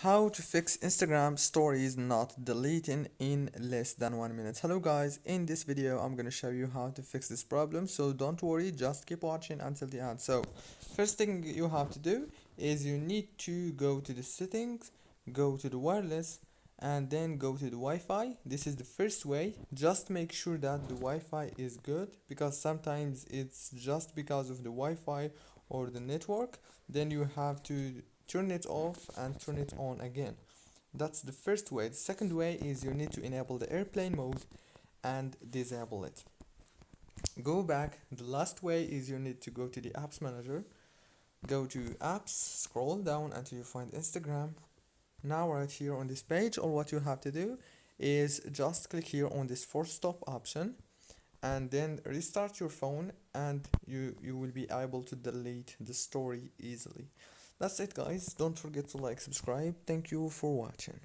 How to fix Instagram stories not deleting in less than 1 minute. Hello guys, in this video I'm gonna show you how to fix this problem, so don't worry, just keep watching until the end. So first thing you have to do is you need to go to the settings, go to the wireless, and then go to the Wi-Fi. This is the first way. Just make sure that the Wi-Fi is good, because sometimes it's just because of the Wi-Fi or the network. Then you have to turn it off and turn it on again. That's the first way. The second way is you need to enable the airplane mode and disable it. Go back. The last way is you need to go to the apps manager, go to apps, scroll down until you find Instagram. Now right here on this page, all what you have to do is just click here on this force stop option and then restart your phone, and you will be able to delete the story easily. That's it guys, don't forget to like, subscribe. Thank you for watching.